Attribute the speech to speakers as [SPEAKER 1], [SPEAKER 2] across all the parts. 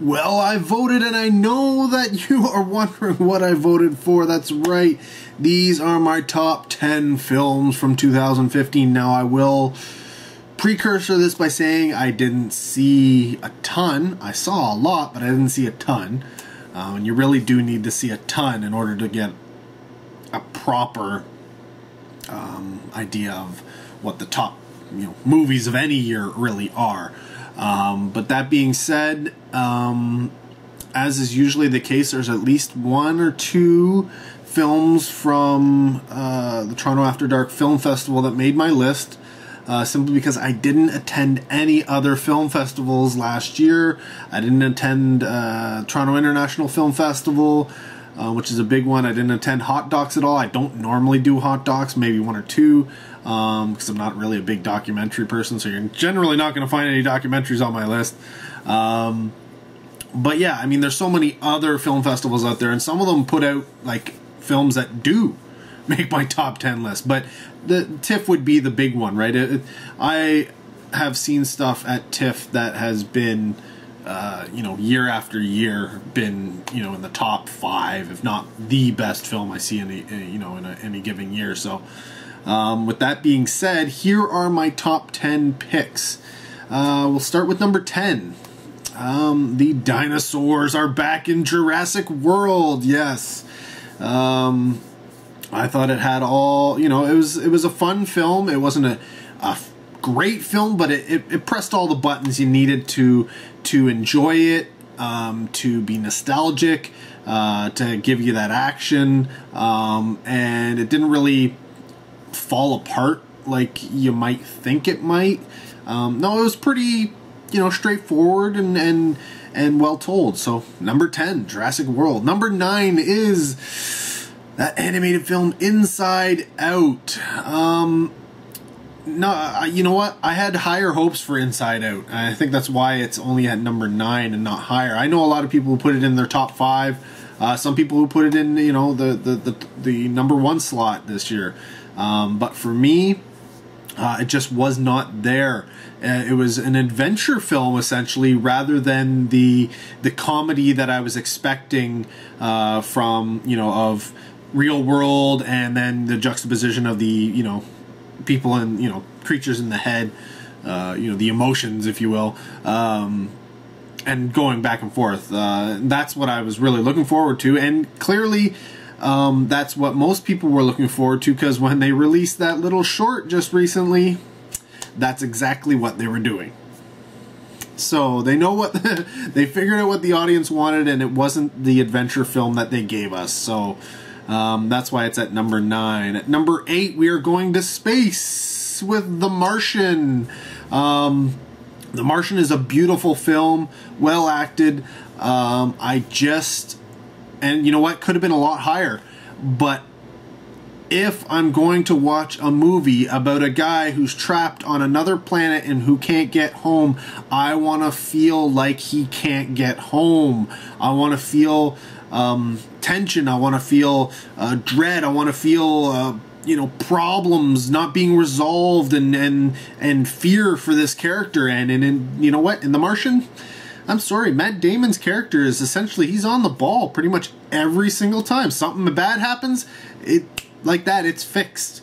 [SPEAKER 1] Well, I voted, and I know that you are wondering what I voted for. That's right. These are my top 10 films from 2015. Now, I will precursor this by saying I didn't see a ton. I saw a lot, but I didn't see a ton. And you really do need to see a ton in order to get a proper idea of what the top movies of any year really are. But that being said, as is usually the case, there's at least one or two films from the Toronto After Dark Film Festival that made my list, simply because I didn't attend any other film festivals last year. I didn't attend Toronto International Film Festival, which is a big one. I didn't attend Hot Docs at all. I don't normally do Hot Docs, maybe one or two, because I'm not really a big documentary person, so you're generally not going to find any documentaries on my list. But yeah, I mean, there's so many other film festivals out there, and some of them put out like films that do make my top 10 list, but the TIFF would be the big one, right? I have seen stuff at TIFF that has been year after year been, in the top 5, if not the best film I see in any given year. So, with that being said, here are my top 10 picks. We'll start with number 10. The dinosaurs are back in Jurassic World. Yes. I thought it had all, it was a fun film. It wasn't a great film, but it pressed all the buttons you needed to enjoy it, to be nostalgic, to give you that action, and it didn't really fall apart like you might think it might. No, it was pretty, straightforward and well told. So number 10, Jurassic World. Number 9 is that animated film Inside Out. No, you know what? I had higher hopes for Inside Out. I think that's why it's only at number 9 and not higher. I know a lot of people who put it in their top 5. Some people who put it in, the number 1 slot this year. But for me, it just was not there. It was an adventure film, essentially, rather than the comedy that I was expecting from, of Real World, and then the juxtaposition of the, people and, creatures in the head, the emotions, if you will, and going back and forth. That's what I was really looking forward to, and clearly that's what most people were looking forward to, because when they released that little short just recently, that's exactly what they were doing. So they know what they figured out what the audience wanted, and it wasn't the adventure film that they gave us. So that's why it's at number 9. At number 8, we are going to space with The Martian. The Martian is a beautiful film, well acted. And you know what? Could have been a lot higher. But if I'm going to watch a movie about a guy who's trapped on another planet and who can't get home, I want to feel like he can't get home. I want to feel tension. I want to feel dread. I want to feel problems not being resolved, and fear for this character. And you know what? In The Martian, I'm sorry, Matt Damon's character is essentially, he's on the ball pretty much every single time. Something bad happens, it's fixed.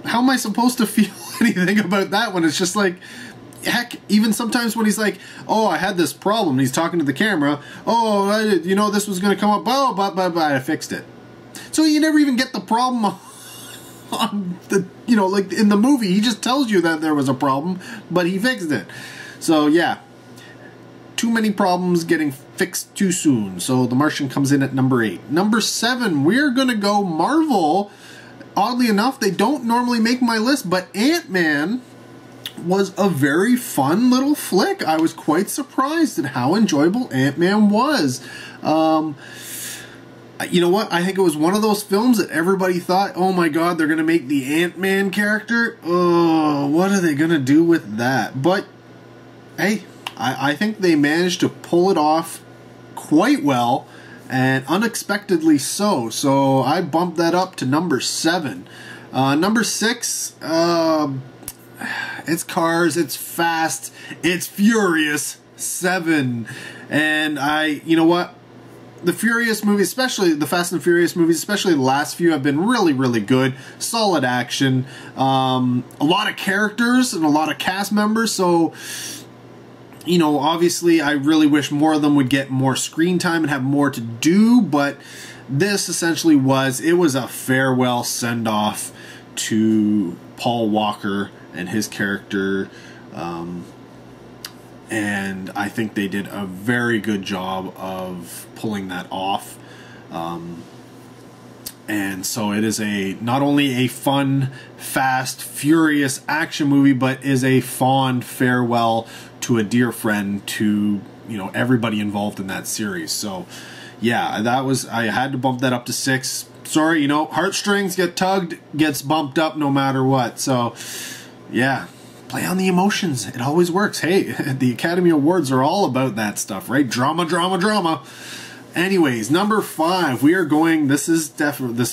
[SPEAKER 1] How am I supposed to feel anything about that when it's just like, heck, even sometimes when he's like, oh, I had this problem, he's talking to the camera, oh, this was going to come up, oh, but I fixed it. So you never even get the problem on the, like in the movie, he just tells you that there was a problem, but he fixed it. So yeah, too many problems getting fixed too soon. So The Martian comes in at number 8. Number 7, we're going to go Marvel. Oddly enough, they don't normally make my list, but AntMan was a very fun little flick. I was quite surprised at how enjoyable AntMan was. You know what? I think it was one of those films that everybody thought, oh my god, they're going to make the Ant-Man character? Oh, what are they going to do with that? But, hey, I think they managed to pull it off quite well, and unexpectedly so. So I bumped that up to number 7. Number 6, it's cars, it's fast, it's furious. 7. And you know what? The Furious movies, especially the Fast and Furious movies, especially the last few, have been really, really good. Solid action. A lot of characters and a lot of cast members. So, you know, obviously I really wish more of them would get more screen time and have more to do. But this essentially was a farewell send-off to Paul Walker and his character. And I think they did a very good job of pulling that off. And so it is not only a fun, fast, furious action movie, but is a fond farewell to a dear friend, to, you know, everybody involved in that series. So yeah, I had to bump that up to 6. Sorry, you know, heartstrings get tugged, gets bumped up no matter what. So yeah. Play on the emotions. It always works. Hey, the Academy Awards are all about that stuff, right? Drama, drama, drama. Anyways, number 5, we are going, this is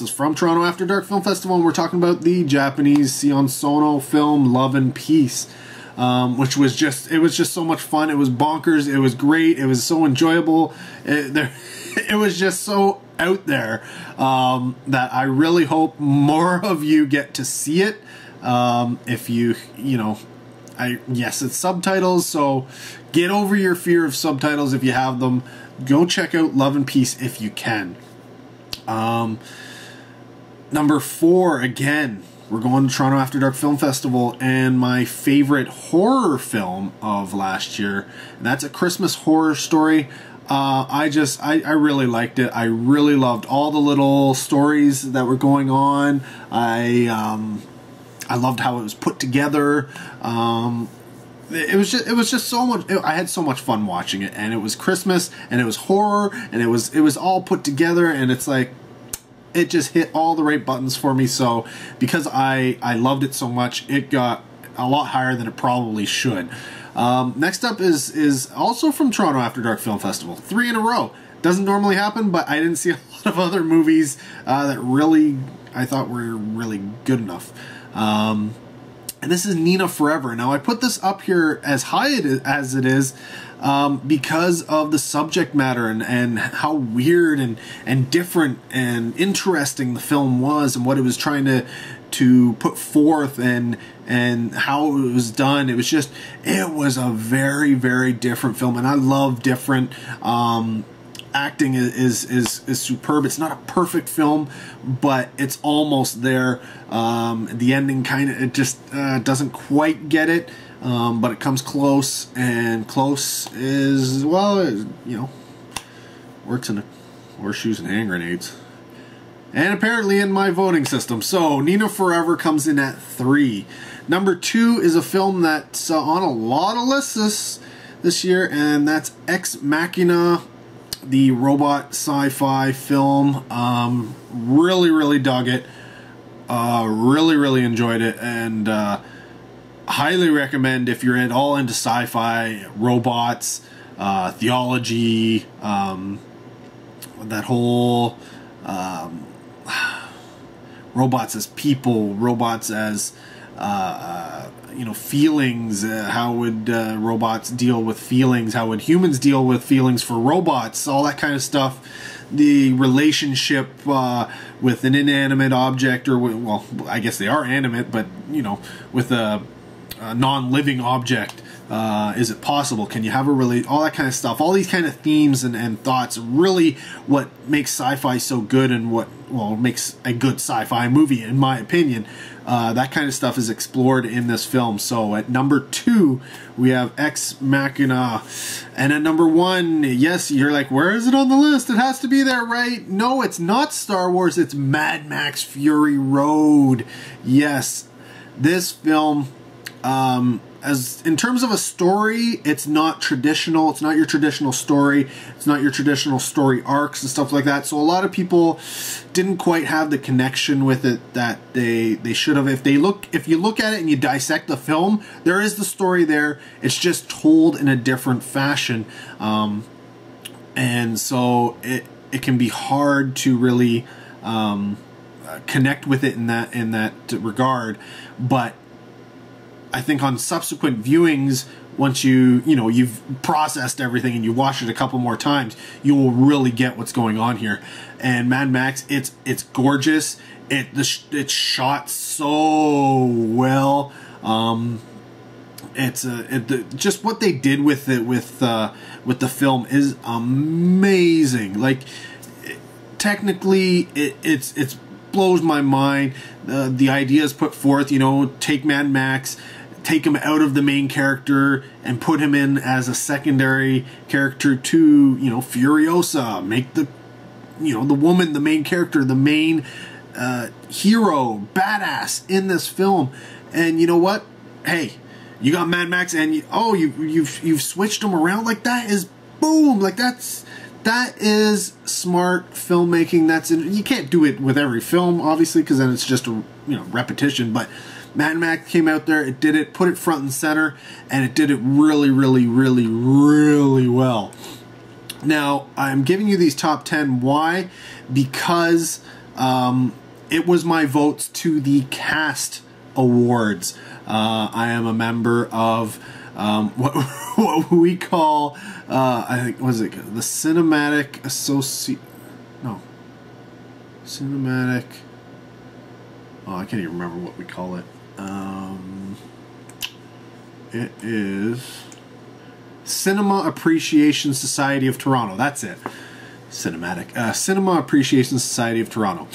[SPEAKER 1] from Toronto After Dark Film Festival, and we're talking about the Japanese Sion Sono film Love and Peace, which was just so much fun. It was bonkers. It was great. It was so enjoyable. It was just so out there that I really hope more of you get to see it. If you know, yes, it's subtitles, so get over your fear of subtitles if you have them. Go check out Love and Peace if you can. Number 4, again, we're going to Toronto After Dark Film Festival, and my favorite horror film of last year, and that's A Christmas Horror Story. I really liked it. I really loved all the little stories that were going on. I loved how it was put together. It was just so much. I had so much fun watching it, and it was Christmas, and it was horror, and it was all put together, and it's like, it just hit all the right buttons for me. So because I loved it so much, it got a lot higher than it probably should. Next up is also from Toronto After Dark Film Festival. 3 in a row. Doesn't normally happen, but I didn't see a lot of other movies that really I thought were really good enough. And this is Nina Forever. Now, I put this up here as high as it is because of the subject matter and how weird and different and interesting the film was, and what it was trying to put forth, and how it was done. It was a very, very different film, and I love different. Acting is superb. It's not a perfect film, but it's almost there. The ending it just doesn't quite get it, but it comes close, and close is, well, you know, works in horseshoes and hand grenades, and apparently in my voting system. So Nina Forever comes in at 3. Number 2 is a film that's on a lot of lists this year, and that's Ex Machina, the robot sci-fi film. Really, really dug it. Really, really enjoyed it, and highly recommend if you're at all into sci-fi, robots, theology, that whole robots as people, robots as you know, feelings. How would robots deal with feelings? How would humans deal with feelings for robots? All that kind of stuff. The relationship with an inanimate object, or, well, I guess they are animate, but, you know, with a non-living object. Is it possible? Can you have a all that kind of stuff, all these kind of themes and thoughts, really what makes sci-fi so good, and what, well, makes a good sci-fi movie, in my opinion. That kind of stuff is explored in this film. So at number 2, we have Ex Machina. And at number 1, yes, you're like, where is it on the list? It has to be there, right? No, it's not Star Wars, it's Mad Max Fury Road. Yes, this film, as in terms of a story, it's not traditional. It's not your traditional story. It's not your traditional story arcs and stuff like that. So a lot of people didn't quite have the connection with it that they should have. If you look at it and you dissect the film, there is the story there. It's just told in a different fashion, and so it can be hard to really connect with it in that regard. But I think on subsequent viewings, once you've processed everything and you watch it a couple more times, you will really get what's going on here. And Mad Max, it's gorgeous. It's shot so well. Just what they did with it with the film is amazing. Like, technically, it blows my mind. The ideas put forth, take Mad Max, take him out of the main character and put him in as a secondary character to, Furiosa. Make the woman the main character, the main hero, badass in this film. And you know what? Hey, you got Mad Max, and you've switched them around like that. Is boom, like that is smart filmmaking. You can't do it with every film, obviously, because then it's just a repetition. But Mad Max came out there, it did it, put it front and center, and it did it really, really, really, really well. Now, I'm giving you these top 10. Why? Because it was my votes to the cast awards. I am a member of what we call, I think, what is it? The Cinematic Cinematic. Oh, I can't even remember what we call it. It is Cinema Appreciation Society of Toronto. That's it. Cinema Appreciation Society of Toronto.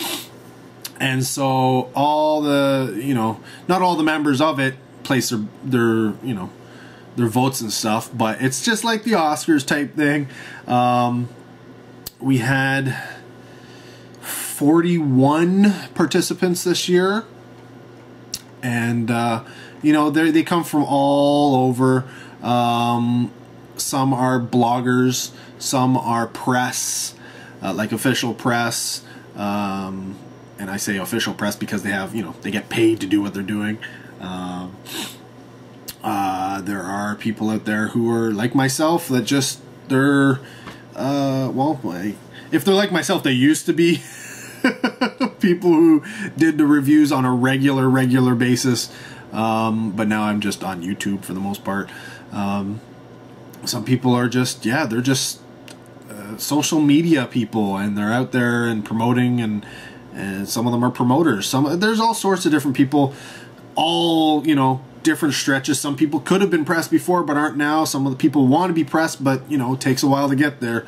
[SPEAKER 1] And so all the, not all the members of it place their votes and stuff, but it's just like the Oscars type thing. We had 41 participants this year, and they come from all over. Some are bloggers, some are press, like official press, and I say official press because they have, they get paid to do what they're doing. There are people out there who are like myself that they're if they're like myself, they used to be people who did the reviews on a regular basis, but now I'm just on YouTube for the most part. Some people are they're just social media people, and they're out there and promoting, and some of them are promoters. There's all sorts of different people, all different stretches. Some people could have been pressed before but aren't now. Some of the people want to be pressed, but it takes a while to get there.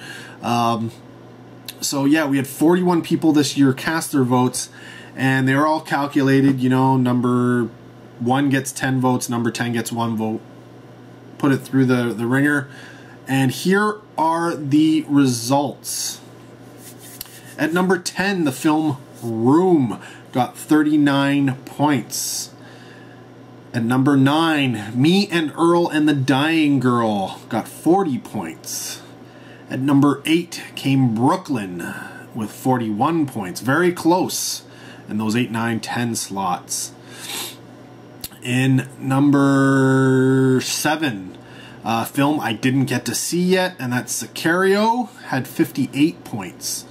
[SPEAKER 1] So yeah, we had 41 people this year cast their votes, and they were all calculated. Number 1 gets 10 votes, number 10 gets 1 vote. Put it through the ringer, and here are the results. At number 10, the film Room got 39 points. At number 9, Me and Earl and the Dying Girl got 40 points. At number 8 came Brooklyn with 41 points. Very close in those 8, 9, 10 slots. In number 7, film I didn't get to see yet, and that's Sicario, had 58 points.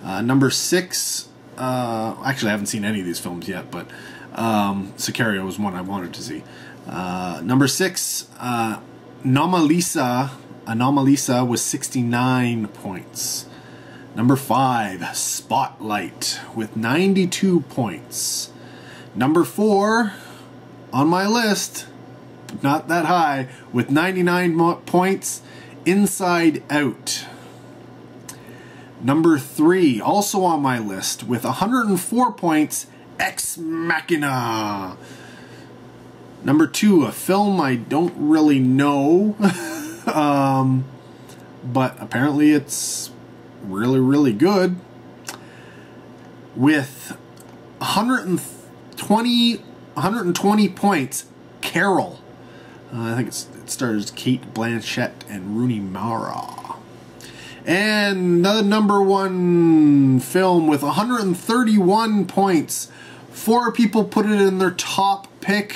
[SPEAKER 1] Number 6, actually I haven't seen any of these films yet, but Sicario was one I wanted to see. Number 6, Anomalisa was 69 points. Number 5, Spotlight with 92 points. Number 4, on my list, but not that high, with 99 points, Inside Out. Number 3, also on my list, with 104 points, Ex Machina. Number 2, a film I don't really know, but apparently it's really good, with 120 points, Carol. I think it stars Kate Blanchett and Rooney Mara. And the number 1 film with 131 points. 4 people put it in their top pick,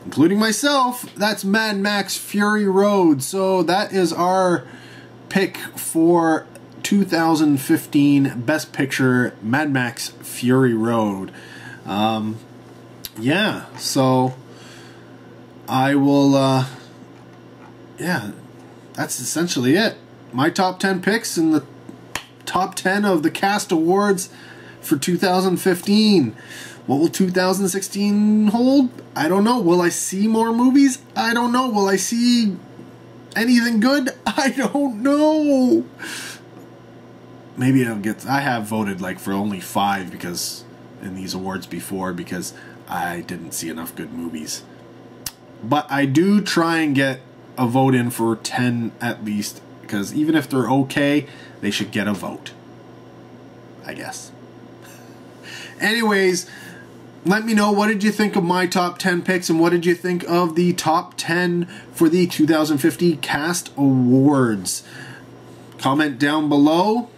[SPEAKER 1] including myself. That's Mad Max Fury Road. So that is our pick for 2015 Best Picture, Mad Max Fury Road. Yeah, so I will yeah, that's essentially it. My top 10 picks and the top 10 of the cast awards for 2015. What will 2016 hold? I don't know. Will I see more movies? I don't know. Will I see anything good? I don't know. Maybe I'll get... I have voted like for only 5 because in these awards before because I didn't see enough good movies. But I do try and get a vote in for 10 at least, because even if they're okay, they should get a vote, I guess. Anyways, let me know, what did you think of my top 10 picks, and what did you think of the top 10 for the 2015 Cast Awards? Comment down below.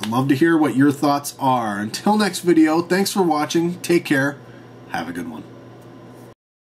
[SPEAKER 1] I'd love to hear what your thoughts are. Until next video, thanks for watching. Take care. Have a good one.